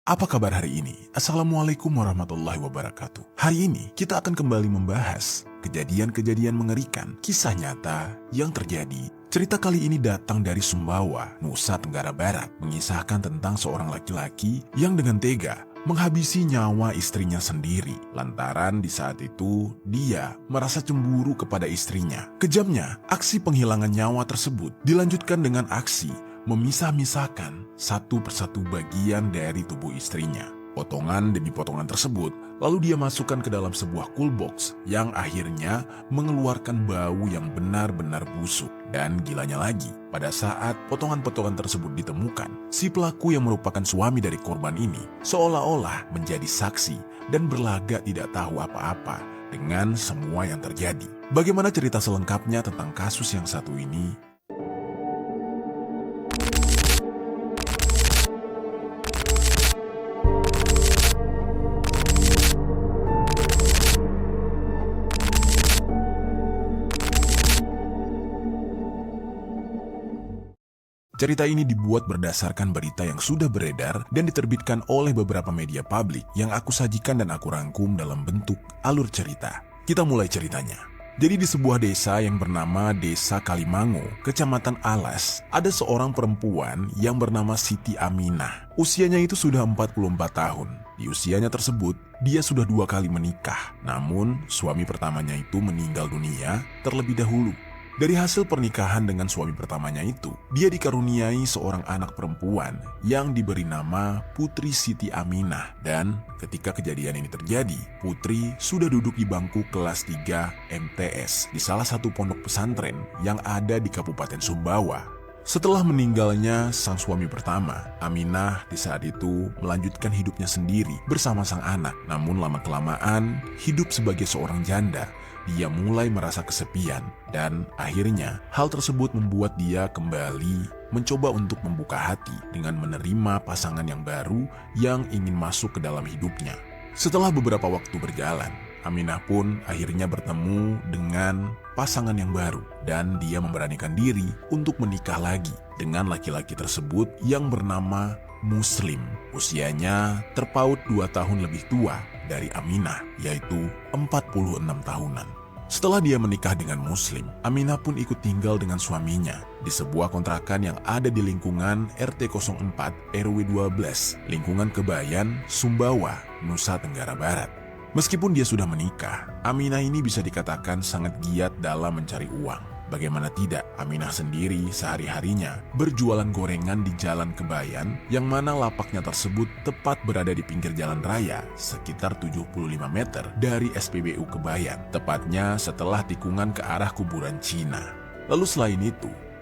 Apa kabar hari ini? Assalamualaikum warahmatullahi wabarakatuh. Hari ini kita akan kembali membahas kejadian-kejadian mengerikan, kisah nyata yang terjadi. Cerita kali ini datang dari Sumbawa, Nusa Tenggara Barat, mengisahkan tentang seorang laki-laki yang dengan tega menghabisi nyawa istrinya sendiri. Lantaran di saat itu dia merasa cemburu kepada istrinya. Kejamnya, aksi penghilangan nyawa tersebut dilanjutkan dengan aksi memisah-misahkan satu persatu bagian dari tubuh istrinya. Potongan demi potongan tersebut lalu dia masukkan ke dalam sebuah coolbox yang akhirnya mengeluarkan bau yang benar-benar busuk. Dan gilanya lagi, pada saat potongan-potongan tersebut ditemukan, si pelaku yang merupakan suami dari korban ini seolah-olah menjadi saksi dan berlagak tidak tahu apa-apa dengan semua yang terjadi. Bagaimana cerita selengkapnya tentang kasus yang satu ini? Cerita ini dibuat berdasarkan berita yang sudah beredar dan diterbitkan oleh beberapa media publik yang aku sajikan dan aku rangkum dalam bentuk alur cerita. Kita mulai ceritanya. Jadi di sebuah desa yang bernama Desa Kalimango, Kecamatan Alas, ada seorang perempuan yang bernama Siti Aminah. Usianya itu sudah 44 tahun. Di usianya tersebut, dia sudah 2 kali menikah. Namun, suami pertamanya itu meninggal dunia terlebih dahulu. Dari hasil pernikahan dengan suami pertamanya itu, dia dikaruniai seorang anak perempuan yang diberi nama Putri Siti Aminah. Dan ketika kejadian ini terjadi, Putri sudah duduk di bangku kelas 3 MTS di salah satu pondok pesantren yang ada di Kabupaten Sumbawa. Setelah meninggalnya sang suami pertama, Aminah di saat itu melanjutkan hidupnya sendiri bersama sang anak. Namun lama-kelamaan, hidup sebagai seorang janda, dia mulai merasa kesepian dan akhirnya hal tersebut membuat dia kembali mencoba untuk membuka hati dengan menerima pasangan yang baru yang ingin masuk ke dalam hidupnya. Setelah beberapa waktu berjalan, Aminah pun akhirnya bertemu dengan pasangan yang baru dan dia memberanikan diri untuk menikah lagi dengan laki-laki tersebut yang bernama Muslim. Usianya terpaut 2 tahun lebih tua dari Aminah, yaitu 46 tahunan. Setelah dia menikah dengan Muslim, Aminah pun ikut tinggal dengan suaminya di sebuah kontrakan yang ada di lingkungan RT 04 RW 12, lingkungan Kebayan, Sumbawa, Nusa Tenggara Barat. Meskipun dia sudah menikah, Aminah ini bisa dikatakan sangat giat dalam mencari uang. Bagaimana tidak, Aminah sendiri sehari-harinya berjualan gorengan di Jalan Kebayan yang mana lapaknya tersebut tepat berada di pinggir jalan raya sekitar 75 meter dari SPBU Kebayan, tepatnya setelah tikungan ke arah kuburan Cina. Lalu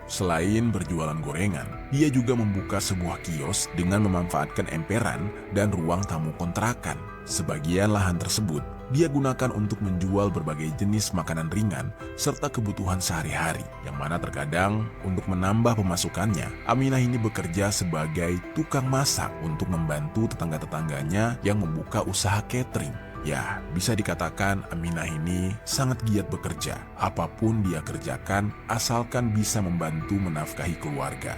selain berjualan gorengan, dia juga membuka sebuah kios dengan memanfaatkan emperan dan ruang tamu kontrakan. Sebagian lahan tersebut dia gunakan untuk menjual berbagai jenis makanan ringan serta kebutuhan sehari-hari, yang mana terkadang untuk menambah pemasukannya, Aminah ini bekerja sebagai tukang masak untuk membantu tetangga-tetangganya yang membuka usaha catering. Ya, bisa dikatakan Aminah ini sangat giat bekerja. Apapun dia kerjakan, asalkan bisa membantu menafkahi keluarga.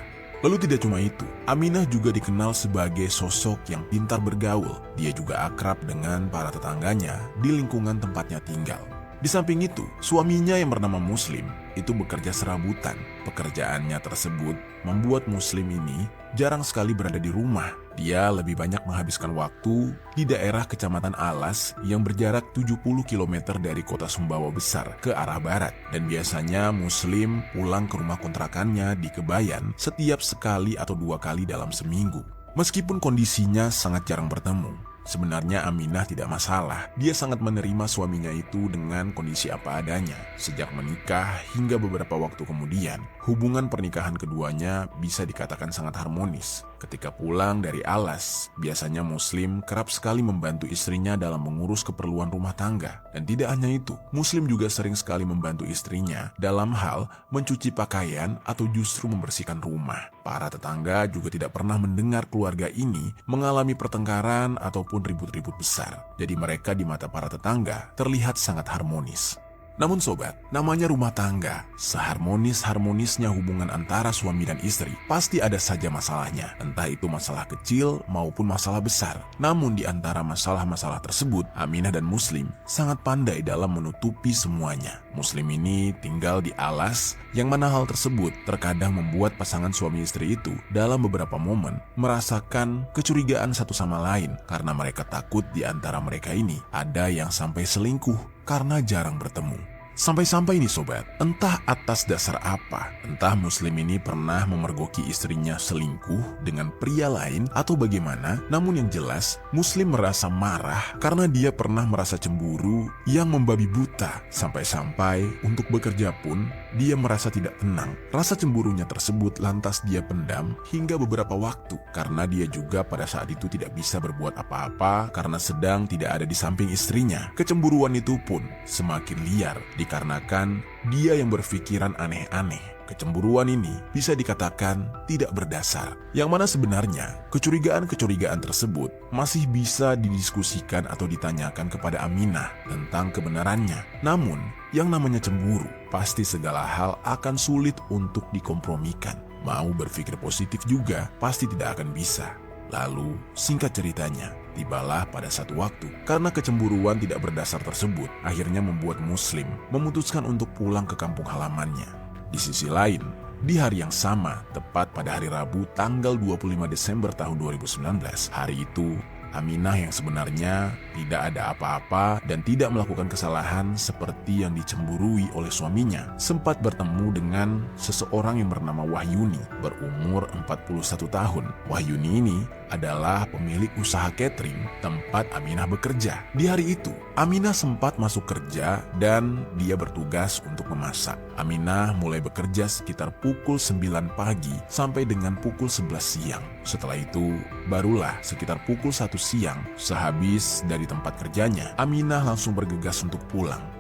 Lalu tidak cuma itu, Aminah juga dikenal sebagai sosok yang pintar bergaul. Dia juga akrab dengan para tetangganya di lingkungan tempatnya tinggal. Di samping itu, suaminya yang bernama Muslim itu bekerja serabutan. Pekerjaannya tersebut membuat Muslim ini jarang sekali berada di rumah. Dia lebih banyak menghabiskan waktu di daerah Kecamatan Alas yang berjarak 70 km dari kota Sumbawa Besar ke arah barat. Dan biasanya Muslim pulang ke rumah kontrakannya di Kebayan setiap sekali atau 2 kali dalam seminggu. Meskipun kondisinya sangat jarang bertemu, sebenarnya Aminah tidak masalah. Dia sangat menerima suaminya itu dengan kondisi apa adanya. Sejak menikah hingga beberapa waktu kemudian, hubungan pernikahan keduanya bisa dikatakan sangat harmonis. Ketika pulang dari Alas, biasanya Muslim kerap sekali membantu istrinya dalam mengurus keperluan rumah tangga. Dan tidak hanya itu, Muslim juga sering sekali membantu istrinya dalam hal mencuci pakaian atau justru membersihkan rumah. Para tetangga juga tidak pernah mendengar keluarga ini mengalami pertengkaran ataupun ribut-ribut besar. Jadi mereka di mata para tetangga terlihat sangat harmonis. Namun sobat, namanya rumah tangga, seharmonis-harmonisnya hubungan antara suami dan istri, pasti ada saja masalahnya, entah itu masalah kecil maupun masalah besar. Namun di antara masalah-masalah tersebut, Aminah dan Muslim sangat pandai dalam menutupi semuanya. Muslim ini tinggal di alas, yang mana hal tersebut terkadang membuat pasangan suami istri itu dalam beberapa momen merasakan kecurigaan satu sama lain, karena mereka takut di antara mereka ini ada yang sampai selingkuh karena jarang bertemu. Sampai-sampai nih sobat, entah atas dasar apa, entah Muslim ini pernah memergoki istrinya selingkuh dengan pria lain atau bagaimana, namun yang jelas Muslim merasa marah karena dia pernah merasa cemburu yang membabi buta. Sampai-sampai untuk bekerja pun dia merasa tidak tenang. Rasa cemburunya tersebut lantas dia pendam hingga beberapa waktu, karena dia juga pada saat itu tidak bisa berbuat apa-apa karena sedang tidak ada di samping istrinya. Kecemburuan itu pun semakin liar dikarenakan dia yang berpikiran aneh-aneh. Kecemburuan ini bisa dikatakan tidak berdasar, yang mana sebenarnya kecurigaan-kecurigaan tersebut masih bisa didiskusikan atau ditanyakan kepada Aminah tentang kebenarannya. Namun, yang namanya cemburu, pasti segala hal akan sulit untuk dikompromikan. Mau berpikir positif juga pasti tidak akan bisa. Lalu, singkat ceritanya, tibalah pada satu waktu, karena kecemburuan tidak berdasar tersebut, akhirnya membuat Muslim memutuskan untuk pulang ke kampung halamannya. Di sisi lain, di hari yang sama, tepat pada hari Rabu tanggal 25 Desember tahun 2019, hari itu Aminah yang sebenarnya tidak ada apa-apa dan tidak melakukan kesalahan seperti yang dicemburui oleh suaminya, sempat bertemu dengan seseorang yang bernama Wahyuni, berumur 41 tahun. Wahyuni ini adalah pemilik usaha catering tempat Aminah bekerja. Di hari itu, Aminah sempat masuk kerja dan dia bertugas untuk memasak. Aminah mulai bekerja sekitar pukul 9 pagi sampai dengan pukul 11 siang. Setelah itu, barulah sekitar pukul 1 siang, sehabis dari tempat kerjanya, Aminah langsung bergegas untuk pulang.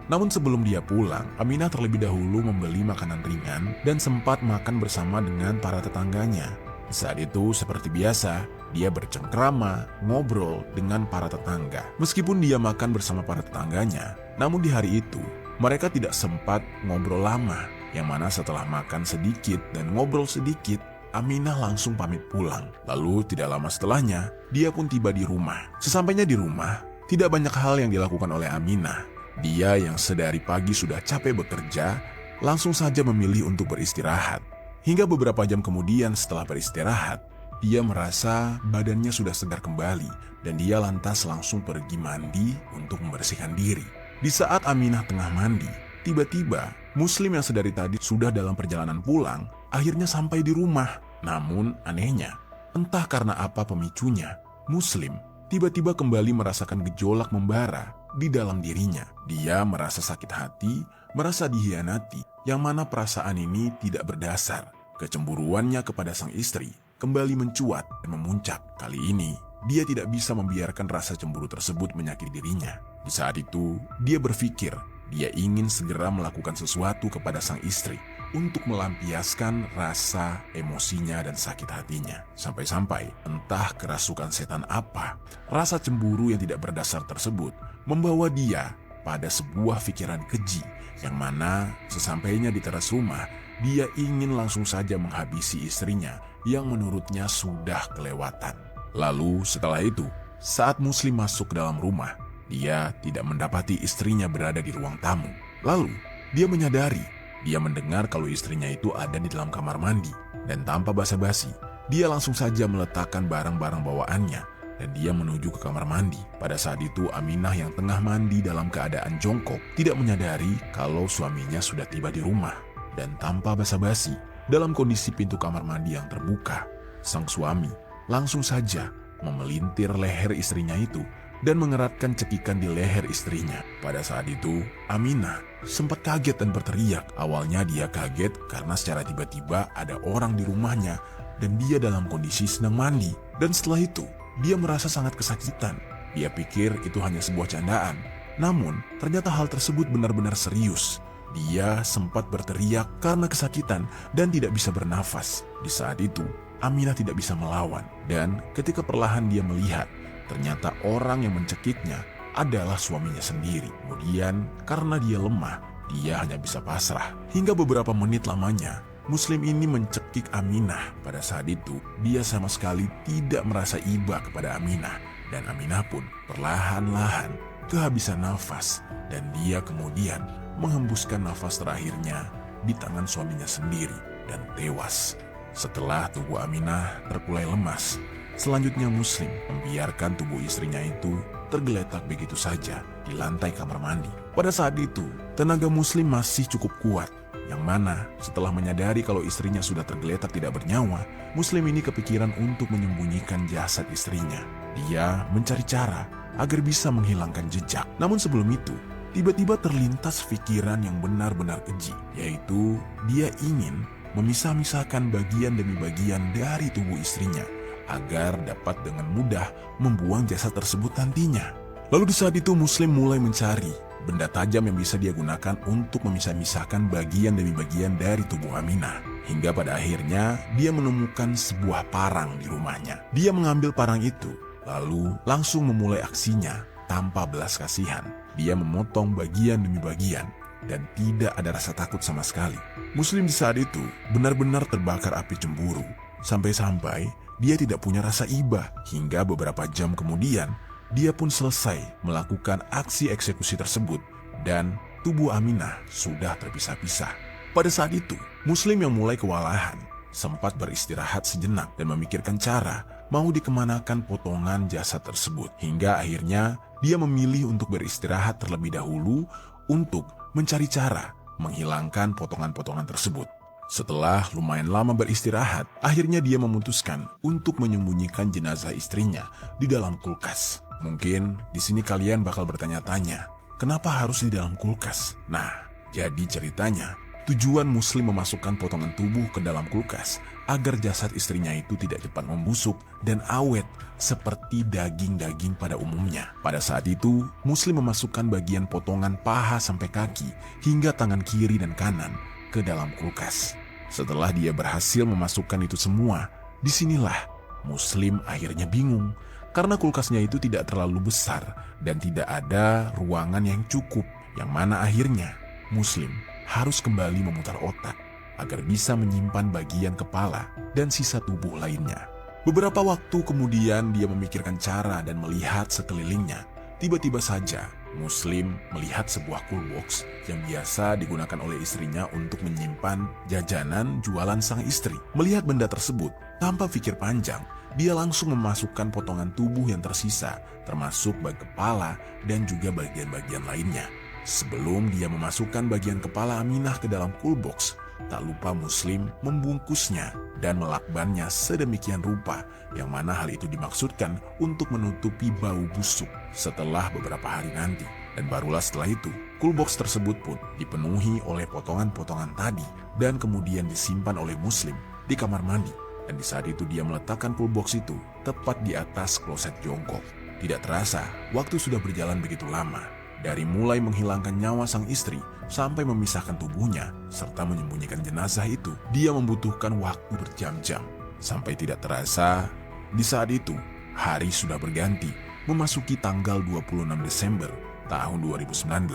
Namun sebelum dia pulang, Aminah terlebih dahulu membeli makanan ringan dan sempat makan bersama dengan para tetangganya. Saat itu, seperti biasa, dia bercengkrama, ngobrol dengan para tetangga. Meskipun dia makan bersama para tetangganya, namun di hari itu, mereka tidak sempat ngobrol lama, yang mana setelah makan sedikit dan ngobrol sedikit, Aminah langsung pamit pulang. Lalu tidak lama setelahnya, dia pun tiba di rumah. Sesampainya di rumah, tidak banyak hal yang dilakukan oleh Aminah. Dia yang sedari pagi sudah capek bekerja, langsung saja memilih untuk beristirahat. Hingga beberapa jam kemudian setelah beristirahat, dia merasa badannya sudah segar kembali dan dia lantas langsung pergi mandi untuk membersihkan diri. Di saat Aminah tengah mandi, tiba-tiba Muslim yang sedari tadi sudah dalam perjalanan pulang, akhirnya sampai di rumah. Namun anehnya, entah karena apa pemicunya, Muslim tiba-tiba kembali merasakan gejolak membara di dalam dirinya. Dia merasa sakit hati, merasa dihianati, yang mana perasaan ini tidak berdasar. Kecemburuannya kepada sang istri kembali mencuat dan memuncak. Kali ini, dia tidak bisa membiarkan rasa cemburu tersebut menyakiti dirinya. Di saat itu, dia berpikir dia ingin segera melakukan sesuatu kepada sang istri untuk melampiaskan rasa emosinya dan sakit hatinya. Sampai-sampai entah kerasukan setan apa, rasa cemburu yang tidak berdasar tersebut membawa dia pada sebuah pikiran keji, yang mana sesampainya di teras rumah, dia ingin langsung saja menghabisi istrinya yang menurutnya sudah kelewatan. Lalu setelah itu, saat Muslim masuk ke dalam rumah, dia tidak mendapati istrinya berada di ruang tamu. Lalu dia menyadari, dia mendengar kalau istrinya itu ada di dalam kamar mandi. Dan tanpa basa-basi, dia langsung saja meletakkan barang-barang bawaannya dan dia menuju ke kamar mandi. Pada saat itu Aminah yang tengah mandi dalam keadaan jongkok tidak menyadari kalau suaminya sudah tiba di rumah. Dan tanpa basa-basi, dalam kondisi pintu kamar mandi yang terbuka, sang suami langsung saja memelintir leher istrinya itu dan mengeratkan cekikan di leher istrinya. Pada saat itu, Aminah sempat kaget dan berteriak. Awalnya dia kaget karena secara tiba-tiba ada orang di rumahnya dan dia dalam kondisi sedang mandi. Dan setelah itu, dia merasa sangat kesakitan. Dia pikir itu hanya sebuah candaan. Namun, ternyata hal tersebut benar-benar serius. Dia sempat berteriak karena kesakitan dan tidak bisa bernafas. Di saat itu, Aminah tidak bisa melawan. Dan ketika perlahan dia melihat Ternyata orang yang mencekiknya adalah suaminya sendiri. Kemudian karena dia lemah, dia hanya bisa pasrah. Hingga beberapa menit lamanya, Muslim ini mencekik Aminah. Pada saat itu, dia sama sekali tidak merasa iba kepada Aminah. Dan Aminah pun perlahan-lahan kehabisan nafas. Dan dia kemudian menghembuskan nafas terakhirnya di tangan suaminya sendiri dan tewas. Setelah tubuh Aminah terkulai lemas, selanjutnya Muslim membiarkan tubuh istrinya itu tergeletak begitu saja di lantai kamar mandi. Pada saat itu, tenaga Muslim masih cukup kuat, yang mana setelah menyadari kalau istrinya sudah tergeletak tidak bernyawa, Muslim ini kepikiran untuk menyembunyikan jasad istrinya. Dia mencari cara agar bisa menghilangkan jejak. Namun sebelum itu, tiba-tiba terlintas pikiran yang benar-benar keji, yaitu dia ingin memisah-misahkan bagian demi bagian dari tubuh istrinya agar dapat dengan mudah membuang jasad tersebut nantinya. Lalu di saat itu Muslim mulai mencari benda tajam yang bisa dia gunakan untuk memisah-misahkan bagian demi bagian dari tubuh Aminah. Hingga pada akhirnya dia menemukan sebuah parang di rumahnya. Dia mengambil parang itu, lalu langsung memulai aksinya tanpa belas kasihan. Dia memotong bagian demi bagian dan tidak ada rasa takut sama sekali. Muslim di saat itu benar-benar terbakar api cemburu. Sampai-sampai dia tidak punya rasa iba. Hingga beberapa jam kemudian, dia pun selesai melakukan aksi eksekusi tersebut dan tubuh Aminah sudah terpisah-pisah. Pada saat itu, Muslim yang mulai kewalahan sempat beristirahat sejenak dan memikirkan cara mau dikemanakan potongan jasad tersebut. Hingga akhirnya dia memilih untuk beristirahat terlebih dahulu untuk mencari cara menghilangkan potongan-potongan tersebut. Setelah lumayan lama beristirahat, akhirnya dia memutuskan untuk menyembunyikan jenazah istrinya di dalam kulkas. Mungkin di sini kalian bakal bertanya-tanya, kenapa harus di dalam kulkas? Nah, jadi ceritanya, tujuan Muslim memasukkan potongan tubuh ke dalam kulkas agar jasad istrinya itu tidak cepat membusuk dan awet seperti daging-daging pada umumnya. Pada saat itu, Muslim memasukkan bagian potongan paha sampai kaki hingga tangan kiri dan kanan ke dalam kulkas. Setelah dia berhasil memasukkan itu semua, disinilah Muslim akhirnya bingung karena kulkasnya itu tidak terlalu besar dan tidak ada ruangan yang cukup, yang mana akhirnya Muslim harus kembali memutar otak agar bisa menyimpan bagian kepala dan sisa tubuh lainnya. Beberapa waktu kemudian dia memikirkan cara dan melihat sekelilingnya. Tiba-tiba saja Muslim melihat sebuah coolbox yang biasa digunakan oleh istrinya untuk menyimpan jajanan jualan sang istri. Melihat benda tersebut, tanpa pikir panjang, dia langsung memasukkan potongan tubuh yang tersisa, termasuk bagian kepala dan juga bagian-bagian lainnya. Sebelum dia memasukkan bagian kepala Aminah ke dalam coolbox, tak lupa Muslim membungkusnya dan melakbannya sedemikian rupa, yang mana hal itu dimaksudkan untuk menutupi bau busuk setelah beberapa hari nanti. Dan barulah setelah itu, coolbox tersebut pun dipenuhi oleh potongan-potongan tadi dan kemudian disimpan oleh Muslim di kamar mandi. Dan di saat itu dia meletakkan coolbox itu tepat di atas kloset jongkok. Tidak terasa, waktu sudah berjalan begitu lama. Dari mulai menghilangkan nyawa sang istri sampai memisahkan tubuhnya serta menyembunyikan jenazah itu, dia membutuhkan waktu berjam-jam. Sampai tidak terasa, di saat itu hari sudah berganti, memasuki tanggal 26 Desember tahun 2019.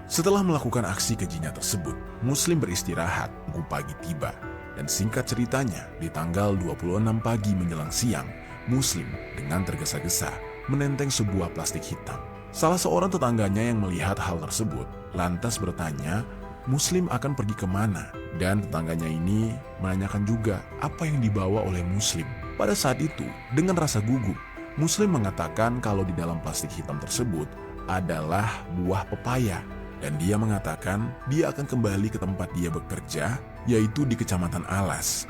Setelah melakukan aksi kejinya tersebut, Muslim beristirahat tunggu pagi tiba. Dan singkat ceritanya, di tanggal 26 pagi menjelang siang, Muslim dengan tergesa-gesa menenteng sebuah plastik hitam. Salah seorang tetangganya yang melihat hal tersebut lantas bertanya Muslim akan pergi kemana, dan tetangganya ini menanyakan juga apa yang dibawa oleh Muslim. Pada saat itu, dengan rasa gugup, Muslim mengatakan kalau di dalam plastik hitam tersebut adalah buah pepaya, dan dia mengatakan dia akan kembali ke tempat dia bekerja, yaitu di Kecamatan Alas.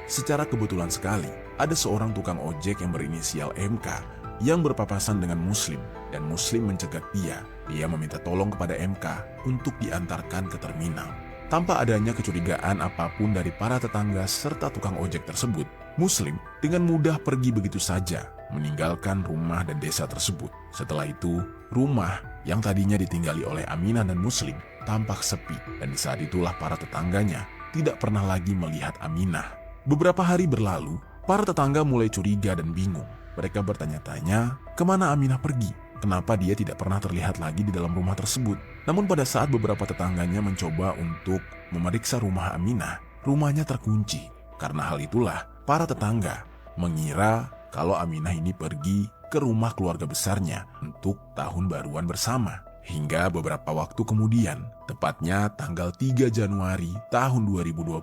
Secara kebetulan sekali, ada seorang tukang ojek yang berinisial MK yang berpapasan dengan Muslim, dan Muslim mencegat dia. Dia meminta tolong kepada MK untuk diantarkan ke terminal. Tanpa adanya kecurigaan apapun dari para tetangga serta tukang ojek tersebut, Muslim dengan mudah pergi begitu saja, meninggalkan rumah dan desa tersebut. Setelah itu, rumah yang tadinya ditinggali oleh Aminah dan Muslim tampak sepi, dan di saat itulah para tetangganya tidak pernah lagi melihat Aminah. Beberapa hari berlalu, Para tetangga mulai curiga dan bingung. Mereka bertanya-tanya, kemana Aminah pergi? Kenapa dia tidak pernah terlihat lagi di dalam rumah tersebut? Namun pada saat beberapa tetangganya mencoba untuk memeriksa rumah Aminah, rumahnya terkunci. Karena hal itulah, para tetangga mengira kalau Aminah ini pergi ke rumah keluarga besarnya untuk tahun baruan bersama. Hingga beberapa waktu kemudian, tepatnya tanggal 3 Januari tahun 2020,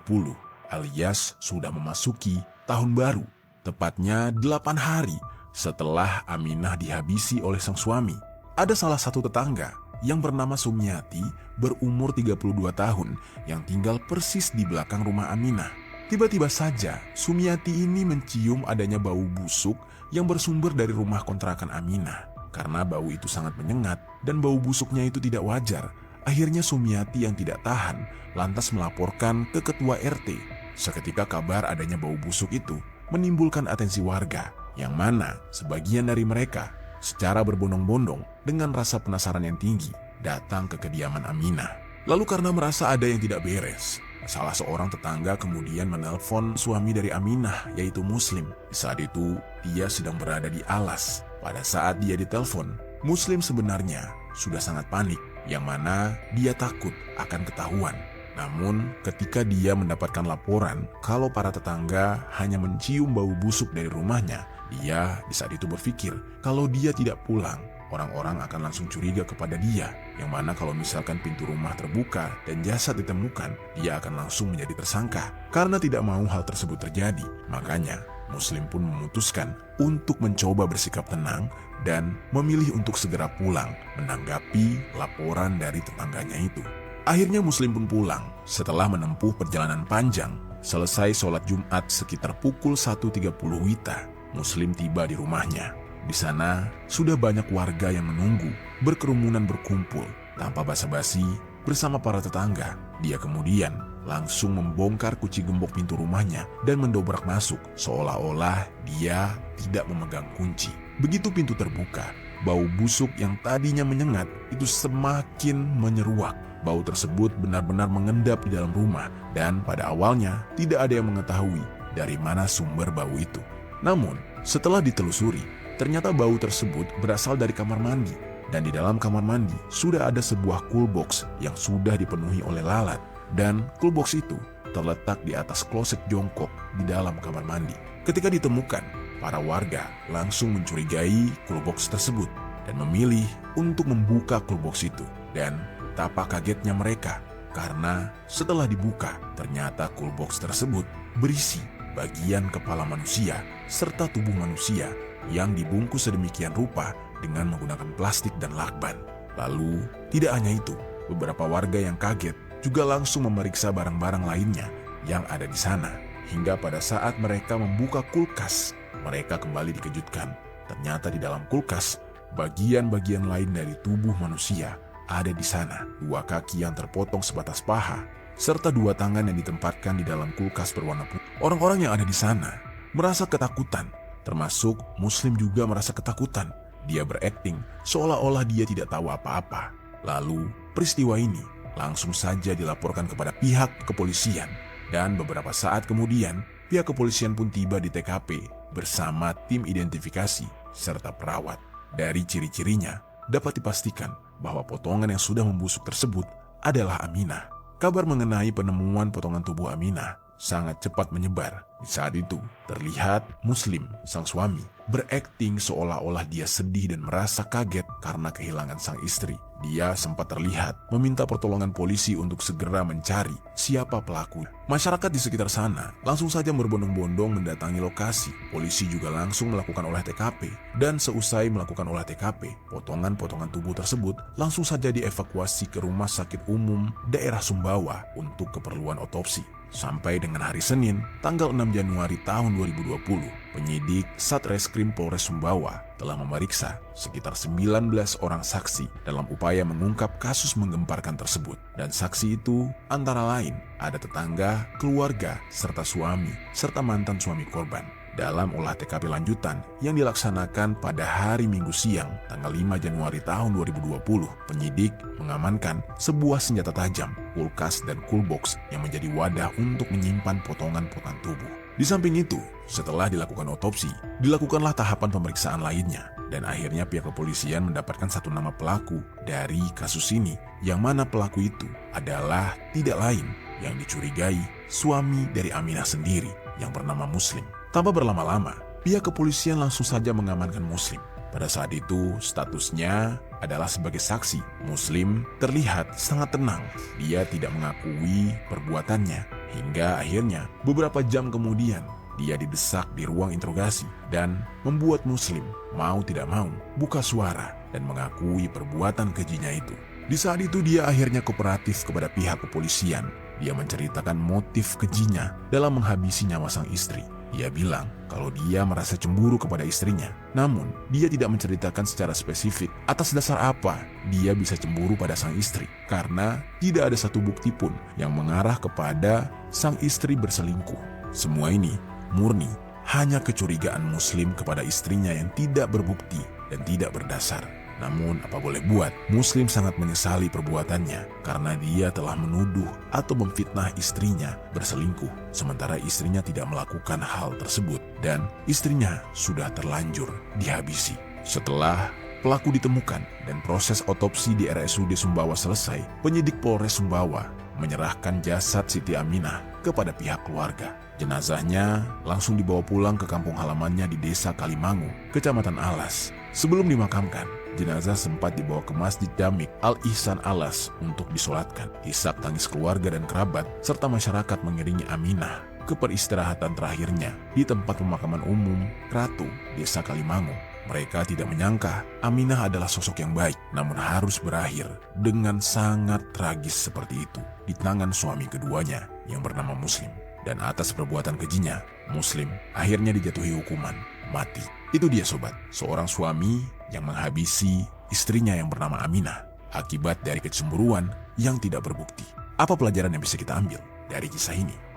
alias sudah memasuki tahun baru. Tepatnya 8 hari setelah Aminah dihabisi oleh sang suami. Ada salah satu tetangga yang bernama Sumiati berumur 32 tahun yang tinggal persis di belakang rumah Aminah. Tiba-tiba saja Sumiati ini mencium adanya bau busuk yang bersumber dari rumah kontrakan Aminah. Karena bau itu sangat menyengat dan bau busuknya itu tidak wajar, akhirnya Sumiati yang tidak tahan lantas melaporkan ke ketua RT. Seketika kabar adanya bau busuk itu menimbulkan atensi warga, yang mana sebagian dari mereka secara berbondong-bondong dengan rasa penasaran yang tinggi datang ke kediaman Aminah. Lalu karena merasa ada yang tidak beres, salah seorang tetangga kemudian menelpon suami dari Aminah, yaitu Muslim. Saat itu dia sedang berada di alas. Pada saat dia ditelepon, Muslim sebenarnya sudah sangat panik, yang mana dia takut akan ketahuan. Namun ketika dia mendapatkan laporan kalau para tetangga hanya mencium bau busuk dari rumahnya, dia di saat itu berpikir kalau dia tidak pulang, orang-orang akan langsung curiga kepada dia, yang mana kalau misalkan pintu rumah terbuka dan jasad ditemukan, dia akan langsung menjadi tersangka. Karena tidak mau hal tersebut terjadi, makanya Muslim pun memutuskan untuk mencoba bersikap tenang dan memilih untuk segera pulang menanggapi laporan dari tetangganya itu. Akhirnya Muslim pun pulang setelah menempuh perjalanan panjang. Selesai sholat Jumat sekitar pukul 1.30 WITA, Muslim tiba di rumahnya. Di sana sudah banyak warga yang menunggu, berkerumunan berkumpul. Tanpa basa-basi bersama para tetangga, dia kemudian langsung membongkar kunci gembok pintu rumahnya dan mendobrak masuk seolah-olah dia tidak memegang kunci. Begitu pintu terbuka, bau busuk yang tadinya menyengat itu semakin menyeruak. Bau tersebut benar-benar mengendap di dalam rumah dan pada awalnya tidak ada yang mengetahui dari mana sumber bau itu. Namun setelah ditelusuri, ternyata bau tersebut berasal dari kamar mandi. Dan di dalam kamar mandi sudah ada sebuah coolbox yang sudah dipenuhi oleh lalat. Dan coolbox itu terletak di atas kloset jongkok di dalam kamar mandi. Ketika ditemukan, para warga langsung mencurigai coolbox tersebut dan memilih untuk membuka coolbox itu. Dan betapa kagetnya mereka karena setelah dibuka, ternyata coolbox tersebut berisi bagian kepala manusia serta tubuh manusia yang dibungkus sedemikian rupa dengan menggunakan plastik dan lakban. Lalu, tidak hanya itu, beberapa warga yang kaget juga langsung memeriksa barang-barang lainnya yang ada di sana. Hingga pada saat mereka membuka kulkas, mereka kembali dikejutkan. Ternyata di dalam kulkas, bagian-bagian lain dari tubuh manusia ada di sana. 2 kaki yang terpotong sebatas paha, serta 2 tangan yang ditempatkan di dalam kulkas berwarna putih. Orang-orang yang ada di sana merasa ketakutan, termasuk Muslim juga merasa ketakutan. Dia berakting seolah-olah dia tidak tahu apa-apa. Lalu peristiwa ini langsung saja dilaporkan kepada pihak kepolisian. Dan beberapa saat kemudian pihak kepolisian pun tiba di TKP bersama tim identifikasi serta perawat. Dari ciri-cirinya dapat dipastikan bahwa potongan yang sudah membusuk tersebut adalah Aminah. Kabar mengenai penemuan potongan tubuh Aminah sangat cepat menyebar. Di saat itu, terlihat Muslim, sang suami, berakting seolah-olah dia sedih dan merasa kaget karena kehilangan sang istri. Dia sempat terlihat meminta pertolongan polisi untuk segera mencari siapa pelaku. Masyarakat di sekitar sana langsung saja berbondong-bondong mendatangi lokasi. Polisi juga langsung melakukan olah TKP. Dan seusai melakukan olah TKP, potongan-potongan tubuh tersebut langsung saja dievakuasi ke Rumah Sakit Umum Daerah Sumbawa untuk keperluan otopsi. Sampai dengan hari Senin, tanggal 6 Januari tahun 2020, penyidik Satreskrim Polres Sumbawa telah memeriksa sekitar 19 orang saksi dalam upaya mengungkap kasus menggemparkan tersebut. Dan saksi itu antara lain ada tetangga, keluarga, serta suami, serta mantan suami korban. Dalam olah TKP lanjutan yang dilaksanakan pada hari Minggu siang tanggal 5 Januari tahun 2020, penyidik mengamankan sebuah senjata tajam, kulkas dan coolbox yang menjadi wadah untuk menyimpan potongan-potongan tubuh. Di samping itu, setelah dilakukan otopsi, dilakukanlah tahapan pemeriksaan lainnya. Dan akhirnya pihak kepolisian mendapatkan satu nama pelaku dari kasus ini, yang mana pelaku itu adalah tidak lain yang dicurigai suami dari Aminah sendiri yang bernama Muslim. Tanpa berlama-lama, pihak kepolisian langsung saja mengamankan Muslim. Pada saat itu, statusnya adalah sebagai saksi. Muslim terlihat sangat tenang. Dia tidak mengakui perbuatannya. Hingga akhirnya, beberapa jam kemudian, dia didesak di ruang interogasi dan membuat Muslim mau tidak mau buka suara dan mengakui perbuatan kejinya itu. Di saat itu dia akhirnya kooperatif kepada pihak kepolisian. Dia menceritakan motif kejinya dalam menghabisi nyawa sang istri. Dia bilang kalau dia merasa cemburu kepada istrinya. Namun, dia tidak menceritakan secara spesifik atas dasar apa dia bisa cemburu pada sang istri. Karena tidak ada satu bukti pun yang mengarah kepada sang istri berselingkuh. Semua ini murni hanya kecurigaan Muslim kepada istrinya yang tidak berbukti dan tidak berdasar. Namun apa boleh buat, Muslim sangat menyesali perbuatannya karena dia telah menuduh atau memfitnah istrinya berselingkuh, sementara istrinya tidak melakukan hal tersebut dan istrinya sudah terlanjur dihabisi. Setelah pelaku ditemukan dan proses otopsi di RSUD Sumbawa selesai, penyidik Polres Sumbawa menyerahkan jasad Siti Aminah kepada pihak keluarga. Jenazahnya langsung dibawa pulang ke kampung halamannya di Desa Kalimangu, Kecamatan Alas. Sebelum dimakamkan, jenazah sempat dibawa ke Masjid Damik Al-Ihsan Alas untuk disolatkan. Isak tangis keluarga dan kerabat serta masyarakat mengiringi Aminah ke peristirahatan terakhirnya di tempat pemakaman umum Kratu, Desa Kalimangu. Mereka tidak menyangka Aminah adalah sosok yang baik, namun harus berakhir dengan sangat tragis seperti itu di tangan suami keduanya yang bernama Muslim. Dan atas perbuatan kejinya, Muslim akhirnya dijatuhi hukuman mati. Itu dia sobat, seorang suami yang menghabisi istrinya yang bernama Aminah akibat dari kecemburuan yang tidak berbukti. Apa pelajaran yang bisa kita ambil dari kisah ini?